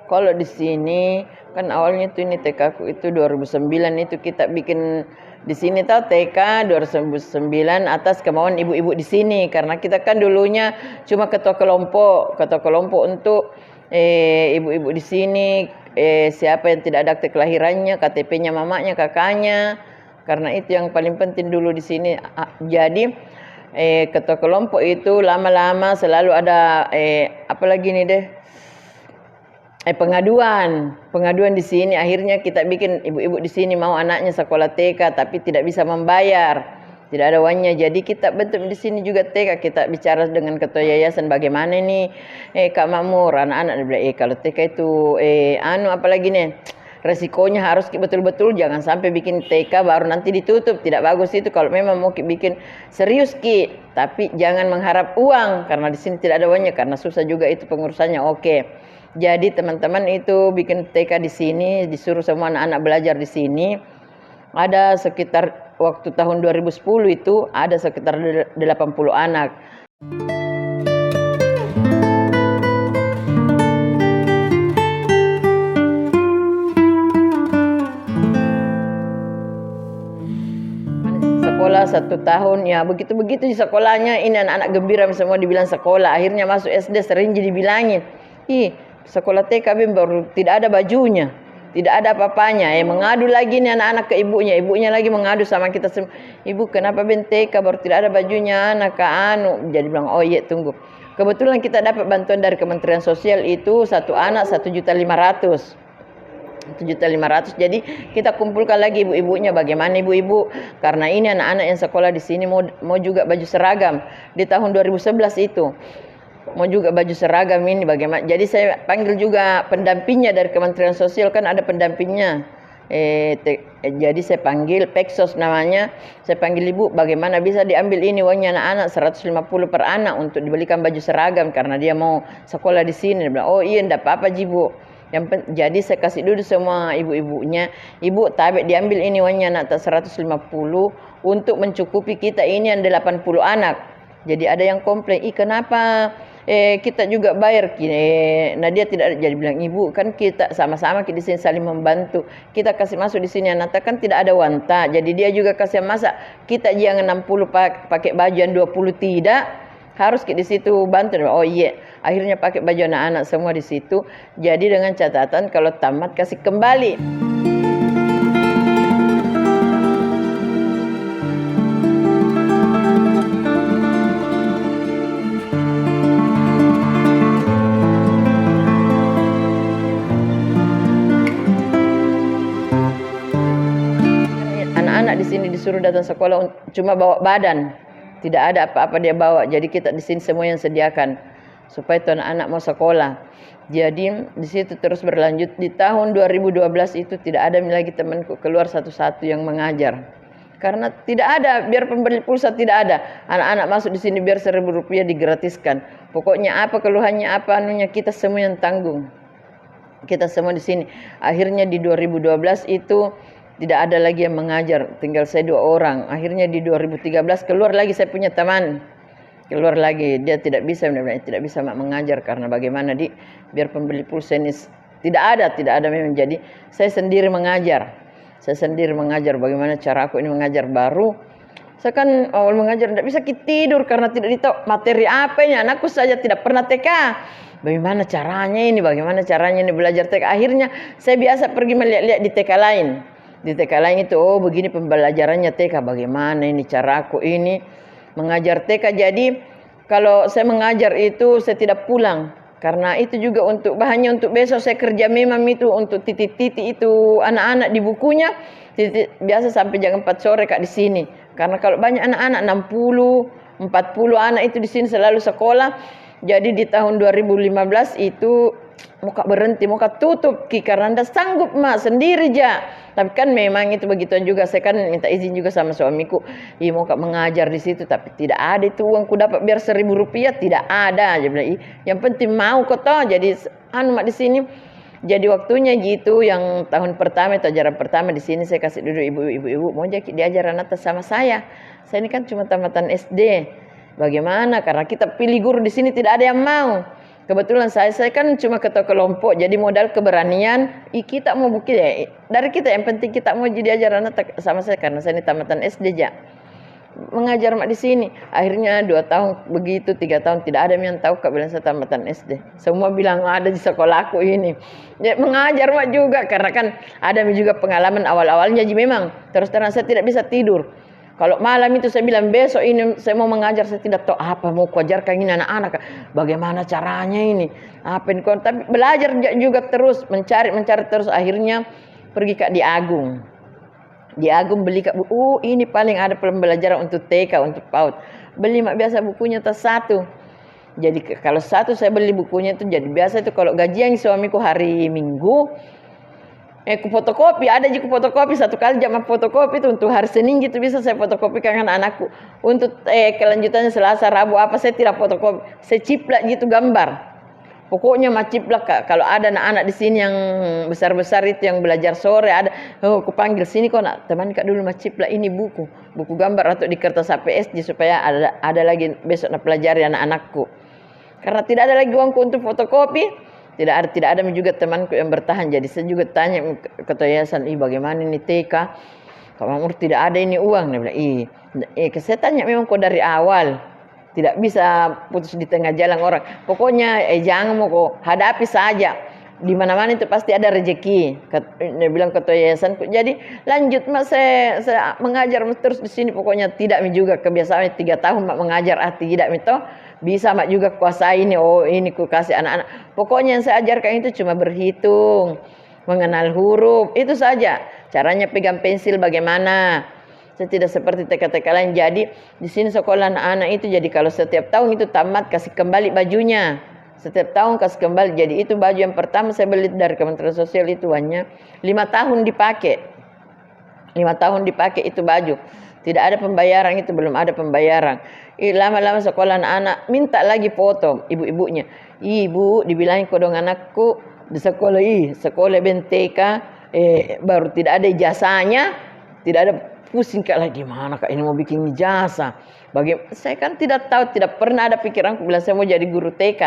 Kalau di sini kan awalnya tuh ini TK ku itu 2009 itu kita bikin di sini tahu TK 2009 atas kemauan ibu-ibu di sini karena kita kan dulunya cuma ketua kelompok untuk ibu-ibu di sini siapa yang tidak ada akte kelahirannya, KTP-nya mamanya, kakaknya. Karena itu yang paling penting dulu di sini. Jadi ketua kelompok itu lama-lama selalu ada apalagi nih deh pengaduan di sini. Akhirnya kita bikin ibu-ibu di sini mau anaknya sekolah TK tapi tidak bisa membayar, tidak ada uangnya. Jadi kita bentuk di sini juga TK. Kita bicara dengan ketua yayasan bagaimana nih Kak Makmur anak-anak bilang kalau TK itu apalagi nih resikonya harus betul-betul jangan sampai bikin TK baru nanti ditutup, tidak bagus itu. Kalau memang mau bikin serius tapi jangan mengharap uang karena di sini tidak ada uangnya karena susah juga itu pengurusannya. Oke. Jadi teman-teman itu bikin TK di sini, disuruh semua anak-anak belajar di sini. Ada sekitar waktu tahun 2010 itu ada sekitar 80 anak. Sekolah 1 tahun ya begitu-begitu di sekolahnya. Ini anak-anak gembira semua dibilang sekolah. Akhirnya masuk SD sering jadi bilangin, sekolah TK baru tidak ada bajunya, tidak ada apa-apanya. Mengadu lagi nih anak-anak ke ibunya lagi mengadu sama kita semua. Ibu kenapa TK baru tidak ada bajunya anak Jadi bilang oh iya tunggu. Kebetulan kita dapat bantuan dari Kementerian Sosial itu satu anak 1.500.000. 1.500.000. Jadi kita kumpulkan lagi ibu-ibunya bagaimana ibu-ibu karena ini anak-anak yang sekolah di sini mau juga baju seragam di tahun 2011 itu. Mau juga baju seragam ini bagaimana. Jadi saya panggil juga pendampingnya dari Kementerian Sosial kan ada pendampingnya. Jadi saya panggil Peksos namanya. Saya panggil ibu bagaimana bisa diambil ini uangnya anak-anak 150 per anak untuk dibelikan baju seragam karena dia mau sekolah di sini. Dia bilang oh iya enggak apa-apa Bu. Jadi saya kasih dulu semua ibu-ibunya. Ibu tabek diambil ini uangnya anak 150 untuk mencukupi kita ini yang 80 anak. Jadi ada yang komplain, kenapa kita juga bayar nah dia tidak jadi bilang ibu kan kita sama-sama di sini saling membantu. Kita kasih masuk di sini anak kan tidak ada wanta. Jadi dia juga kasih masak. Kita jangan 60 pakai baju yang 20 tidak. Harus di situ bantu. Oh iya. Akhirnya pakai baju anak-anak semua di situ. Jadi dengan catatan kalau tamat kasih kembali. Anak-anak di sini disuruh datang sekolah cuma bawa badan. Tidak ada apa-apa dia bawa. Jadi kita di sini semua yang sediakan supaya tuh anak-anak mau sekolah. Jadi di situ terus berlanjut. Di tahun 2012 itu tidak ada lagi temanku keluar satu-satu yang mengajar. Karena tidak ada, biar pembeli pulsa tidak ada. Anak-anak masuk di sini biar Rp1.000 digratiskan. Pokoknya apa keluhannya apa kita semua yang tanggung. Kita semua di sini. Akhirnya di 2012 itu tidak ada lagi yang mengajar, tinggal saya 2 orang. Akhirnya di 2013 keluar lagi saya punya teman. Keluar lagi, dia tidak bisa mengajar karena bagaimana biar pembeli pulsa ini tidak ada memang. Jadi saya sendiri mengajar. Bagaimana cara aku ini mengajar baru. Saya kan awal mengajar tidak bisa tidur karena tidak tahu materi apa ini. Anakku saja tidak pernah TK. Bagaimana caranya ini belajar TK. Akhirnya saya biasa pergi melihat-lihat di TK lain. Di TK lain itu begini pembelajarannya TK, bagaimana ini cara aku ini mengajar TK. Jadi kalau saya mengajar itu saya tidak pulang karena itu juga untuk bahannya untuk besok saya kerja memang itu untuk titik-titik itu anak-anak di bukunya. Biasa sampai jam 4 sore Kak di sini. Karena kalau banyak anak-anak 60, 40 anak itu di sini selalu sekolah. Jadi di tahun 2015 itu muka berhenti, muka tutup karena anda sanggup sendiri aja. Tapi kan memang itu begituan juga. Saya kan minta izin juga sama suamiku, mau mengajar di situ tapi tidak ada itu uangku dapat biar Rp1.000 tidak ada. Dia bilang, yang penting mau kok toh. Jadi di sini. Jadi waktunya gitu yang tahun pertama itu ajaran pertama di sini saya kasih dulu ibu-ibu mau jadi diajar anak sama saya. Saya ini kan cuma tamatan SD. Bagaimana? Karena kita pilih guru di sini tidak ada yang mau. Kebetulan saya kan cuma ketua kelompok, jadi modal keberanian. Kita mau bukti ya, dari kita yang penting kita mau jadi ajar anak sama saya karena saya ini tamatan SD aja. Mengajar mak di sini. Akhirnya 2 tahun begitu, 3 tahun tidak ada yang tahu Kak bilang saya tamatan SD. Semua bilang ada di sekolahku ini. Ya, mengajar mak juga karena kan ada juga pengalaman awal-awalnya memang. Terus terang saya tidak bisa tidur. Kalau malam itu saya bilang besok ini saya mau mengajar, saya tidak tahu apa mau kuajarkan ini anak-anak. Bagaimana caranya ini? Apa ini? Tapi belajar juga terus, mencari terus. Akhirnya pergi Kak di Agung. Di Agung beli Kak buku. Ini paling ada pembelajaran untuk TK, untuk PAUD. Beli mak biasa bukunya tas 1. Jadi kalau 1 saya beli bukunya itu jadi biasa itu kalau gajian suamiku hari Minggu. Ku fotokopi, ada juga fotokopi 1 kali jam fotokopi itu untuk hari Senin gitu bisa saya fotokopikan kan anakku. Untuk kelanjutannya Selasa, Rabu apa saya tidak fotokopi, saya ciplak gitu gambar. Pokoknya mah ciplak Kak. Kalau ada anak-anak di sini yang besar-besar itu yang belajar sore ada, aku panggil sini kok nak teman Kak dulu mah ciplak ini buku gambar atau di kertas APSD supaya ada lagi besok nak pelajari anak-anakku. Karena tidak ada lagi uangku untuk fotokopi. Tidak ada juga temanku yang bertahan. Jadi saya juga tanya ketua yayasan, bagaimana ini TK? Kak Mamur tidak ada ini uang. Dia bilang, saya tanya memang kok dari awal. Tidak bisa putus di tengah jalan orang. Pokoknya jangan mau kok hadapi saja. Di mana-mana itu pasti ada rezeki. Dia bilang ketua yayasanku. Jadi lanjut mas saya mengajar terus di sini. Pokoknya tidak juga kebiasaan 3 tahun mak mengajar tidak itu. Bisa mak juga kuasai ini. Ini ku kasih anak-anak. Pokoknya yang saya ajarkan itu cuma berhitung, mengenal huruf, itu saja. Caranya pegang pensil bagaimana. Saya tidak seperti TK-TK lain. Jadi di sini sekolah anak-anak itu jadi kalau setiap tahun itu tamat kasih kembali bajunya. Setiap tahun kasih kembali. Jadi itu baju yang pertama saya beli dari Kementerian Sosial itu hanya 5 tahun dipakai. 5 tahun dipakai itu baju. Tidak ada pembayaran itu, belum ada pembayaran. Lama-lama sekolah anak-anak minta lagi foto ibu-ibunya. Ibu dibilangin kodong anakku di sekolah BNTK baru tidak ada ijazahnya, tidak ada pusing Kak lagi mana Kak ini mau bikin ijazah. Saya kan tidak tahu, tidak pernah ada pikiran bilang saya mau jadi guru TK.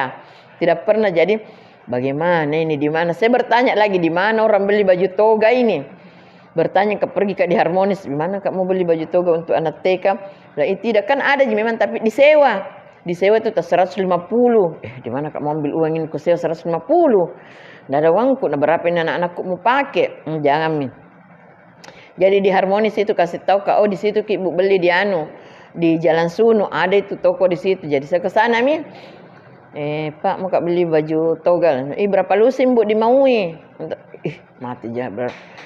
Tidak pernah. Jadi bagaimana ini, di mana? Saya bertanya lagi di mana orang beli baju toga ini. Bertanya pergi Kak di Harmonis, di mana Kak mau beli baju toga untuk anak TK? Tidak kan ada memang tapi disewa. Disewa itu 150. Di mana Kak mau ambil uang ini ku sewa 150? Nggak ada uangku, nah berapa ini anak-anakku mau pakai? Jangan min. Jadi di Harmonis itu kasih tahu Kak, di situ Ibu beli di Jalan Sunu ada itu toko di situ. Jadi saya ke sana min. Pak mau Kak beli baju toga. Berapa lusin Bu dimaui? Mati aja.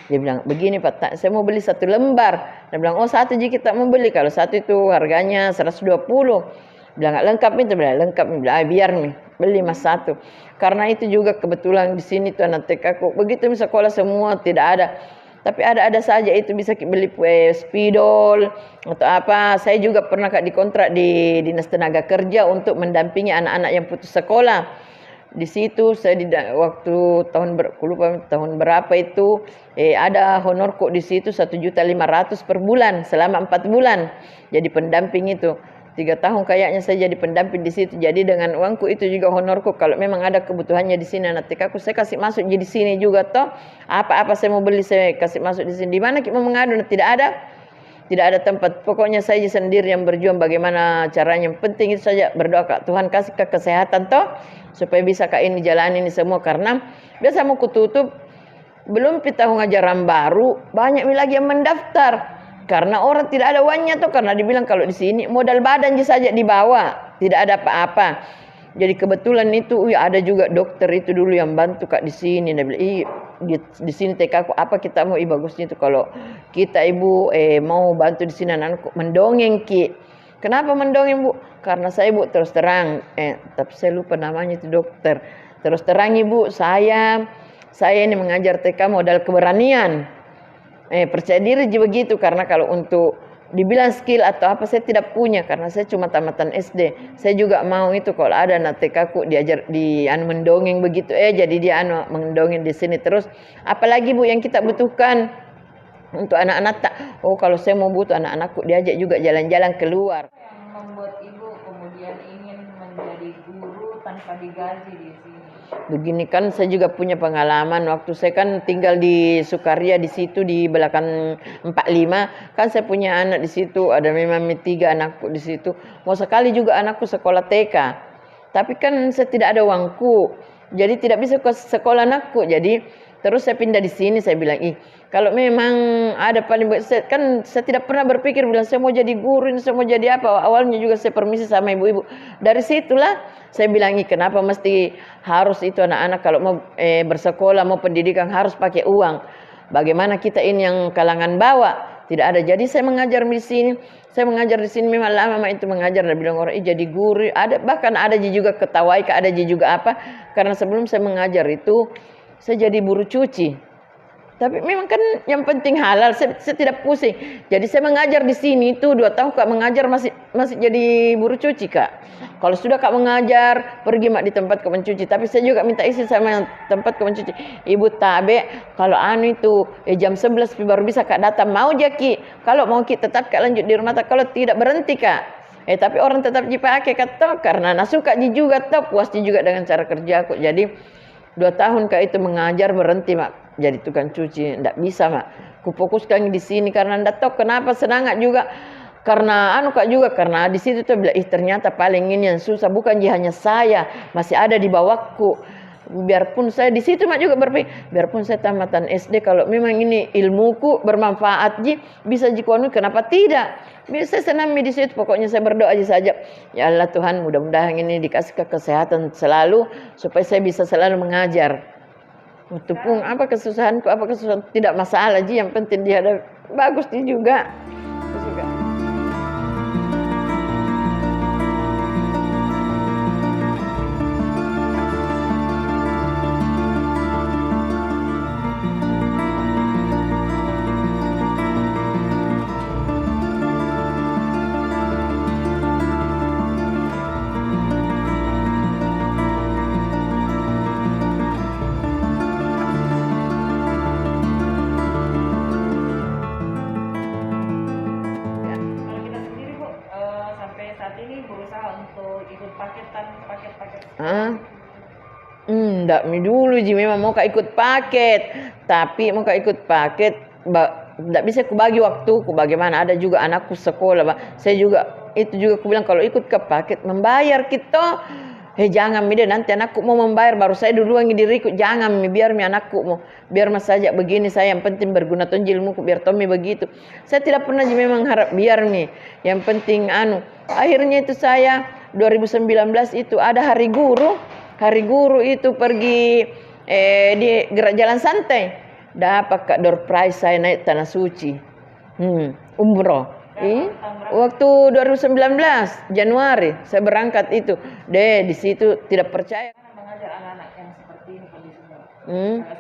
Dia bilang begini Pak, saya mau beli 1 lembar. Dia bilang 1 aja kita mau beli. Kalau 1 itu harganya 120. Bilang nggak lengkap itu, bilang lengkap. Bilang biar nih beli mas 1. Karena itu juga kebetulan di sini tuh anak TK aku begitu sekolah semua tidak ada. Tapi ada saja itu bisa beli spidol atau apa. Saya juga pernah Kak dikontrak di Dinas Tenaga Kerja untuk mendampingi anak-anak yang putus sekolah. Di situ saya waktu tahun berapa itu ada honor kok di situ 1.500.000 per bulan selama 4 bulan. Jadi pendamping itu 3 tahun kayaknya saya jadi pendamping di situ. Jadi dengan uangku itu juga honorku. Kalau memang ada kebutuhannya di sini anak TK aku, saya kasih masuk di sini juga toh. Apa-apa saya mau beli saya kasih masuk di sini. Di mana kita mau mengadu? Tidak ada tempat. Pokoknya saya sendiri yang berjuang bagaimana caranya. Yang penting itu saja berdoa Kak Tuhan kasih ke kesehatan toh supaya bisa Kak ini jalan ini semua. Karena biasa mau kututup belum tahun ajaran baru banyak lagi yang mendaftar. Karena orang tidak ada uangnya tuh, karena dibilang kalau di sini modal badan saja dibawa, tidak ada apa-apa. Jadi kebetulan itu ada juga dokter itu dulu yang bantu Kak di sini. Dia bilang, di sini TK aku apa kita mau bagusnya itu kalau kita Ibu mau bantu di sini anakku mendongeng Ki. Kenapa mendongeng Bu? Karena saya Bu terus terang tapi saya lupa namanya itu dokter. Terus terang Ibu, saya ini mengajar TK modal keberanian. Percaya diri juga begitu karena kalau untuk dibilang skill atau apa saya tidak punya karena saya cuma tamatan SD. Saya juga mau itu kalau ada anak TK ku diajar mendongeng begitu jadi dia mendongeng di sini terus. Apalagi Bu yang kita butuhkan untuk anak-anak kalau saya mau butuh anak-anakku diajak juga jalan-jalan keluar. Yang membuat Ibu kemudian ingin menjadi guru tanpa digaji di sini. Begini kan saya juga punya pengalaman waktu saya kan tinggal di Sukaria di situ di belakang 45 kan saya punya anak di situ ada memang 3 anakku di situ mau sekali juga anakku sekolah TK tapi kan saya tidak ada uangku jadi tidak bisa ke sekolah anakku jadi terus saya pindah di sini saya bilang kalau memang ada paling baik saya tidak pernah berpikir bilang saya mau jadi guru saya mau jadi apa awalnya juga saya permisi sama ibu-ibu dari situlah saya bilang kenapa mesti harus itu anak-anak kalau mau bersekolah mau pendidikan harus pakai uang bagaimana kita ini yang kalangan bawah tidak ada jadi saya mengajar di sini memang lama itu mengajar dan bilang orang jadi guru ada bahkan ada juga ketawai ada juga apa karena sebelum saya mengajar itu saya jadi buruh cuci tapi memang kan yang penting halal saya tidak pusing jadi saya mengajar di sini itu 2 tahun kak mengajar masih jadi buruh cuci kak kalau sudah kak mengajar pergi mak di tempat kak mencuci tapi saya juga minta izin sama tempat kak mencuci ibu tabe kalau itu jam 11 baru bisa kak datang mau jaki kalau mau kita tetap kak lanjut di rumah kalau tidak berhenti kak tapi orang tetap dipakai kata karena suka juga toh puas juga dengan cara kerja aku jadi 2 tahun kak itu mengajar berhenti mak jadi tukang cuci ndak bisa mak ku fokuskan di sini karena ndak tahu kenapa senang juga karena kak juga karena di situ tuh bilang ternyata paling ini yang susah bukan hanya saya masih ada di bawahku biarpun saya di situ mak juga berpikir biarpun saya tamatan SD kalau memang ini ilmuku bermanfaat bisa jikuanu kenapa tidak bisa senang di situ pokoknya saya berdoa aja saja ya Allah Tuhan mudah-mudahan ini dikasih kesehatan selalu supaya saya bisa selalu mengajar Tepung apa kesusahanku tidak masalah yang penting dia ada bagus juga. Enggak dulu memang mau ikut paket tapi mau ikut paket enggak bisa kubagi waktuku bagaimana ada juga anakku sekolah saya juga itu juga aku bilang kalau ikut ke paket membayar kita jangan dia nanti anakku mau membayar baru saya duluan diriku jangan biar anakku mau biar mas saja begini saya yang penting berguna ilmuku biar Tommy begitu saya tidak pernah memang harap biar yang penting akhirnya itu saya 2019 itu ada hari guru itu pergi di gerak jalan santai dapat kak door prize saya naik tanah suci umroh waktu 2019 Januari saya berangkat itu di situ tidak percaya mengajar anak-anak yang seperti ini kondisinya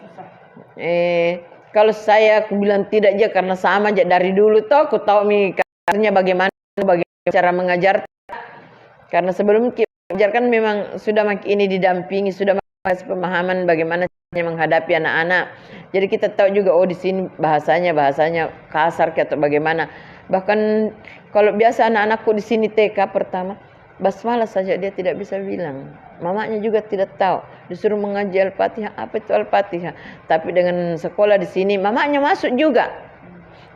susah kalau saya aku bilang tidak aja karena sama aja dari dulu toh aku tahu caranya bagaimana cara mengajar karena sebelum mengajar kan memang sudah ini didampingi sudah kasih pemahaman bagaimana caranya menghadapi anak-anak. Jadi kita tahu juga di sini bahasanya kasar atau bagaimana. Bahkan kalau biasa anak-anakku di sini TK pertama basmalah saja dia tidak bisa bilang. Mamanya juga tidak tahu. Disuruh mengaji Al-Fatihah, apa itu Al-Fatihah. Tapi dengan sekolah di sini mamanya masuk juga.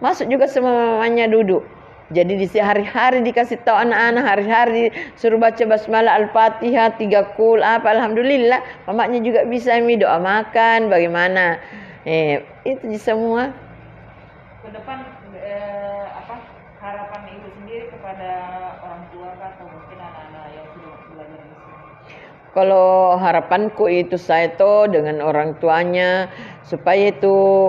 Masuk juga semua mamanya duduk. Jadi di hari-hari dikasih tahu anak-anak hari-hari suruh baca basmalah Al-Fatihah 3 kul apa alhamdulillah mamanya juga bisa doa makan bagaimana itu semua ke depan harapan ibu sendiri kepada orang tua atau mungkin anak-anak yang sudah belajar di sini. Kalau harapanku itu saya dengan orang tuanya supaya itu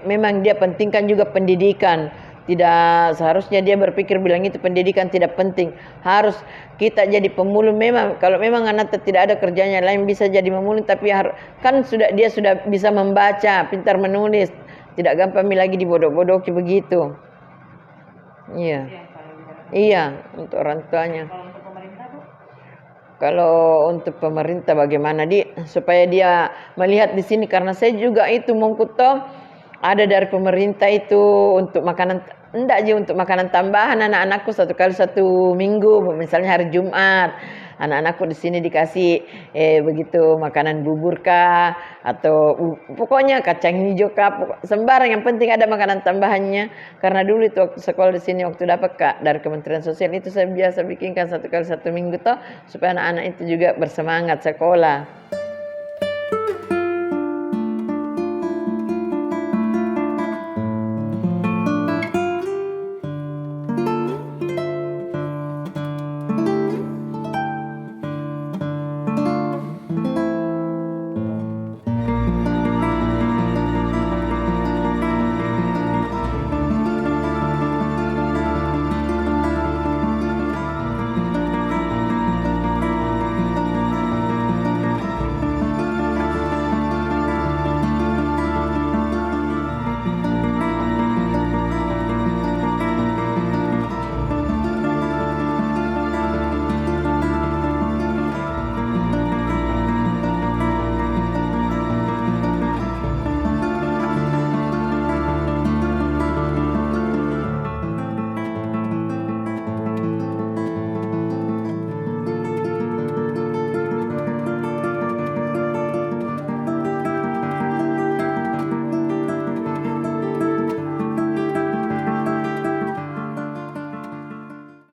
memang dia pentingkan juga pendidikan. Tidak seharusnya dia berpikir bilang itu pendidikan tidak penting. Harus kita jadi pemulung memang. Kalau memang anak tidak ada kerjanya lain bisa jadi pemulung tapi kan dia sudah bisa membaca, pintar menulis. Tidak gampang lagi dibodoh-bodohi begitu. Iya. Iya, untuk orang tuanya. Kalau untuk pemerintah tuh? Kalau untuk pemerintah bagaimana supaya dia melihat di sini karena saya juga itu mengkuto ada dari pemerintah itu untuk makanan, enggak aja untuk makanan tambahan anak-anakku 1 kali 1 minggu, misalnya hari Jumat. Anak-anakku di sini dikasih begitu makanan bubur kah atau pokoknya kacang hijau kah, sembarang yang penting ada makanan tambahannya. Karena dulu itu waktu sekolah di sini waktu dapat Kak dari Kementerian Sosial itu saya biasa bikinkan 1 kali 1 minggu toh supaya anak-anak itu juga bersemangat sekolah.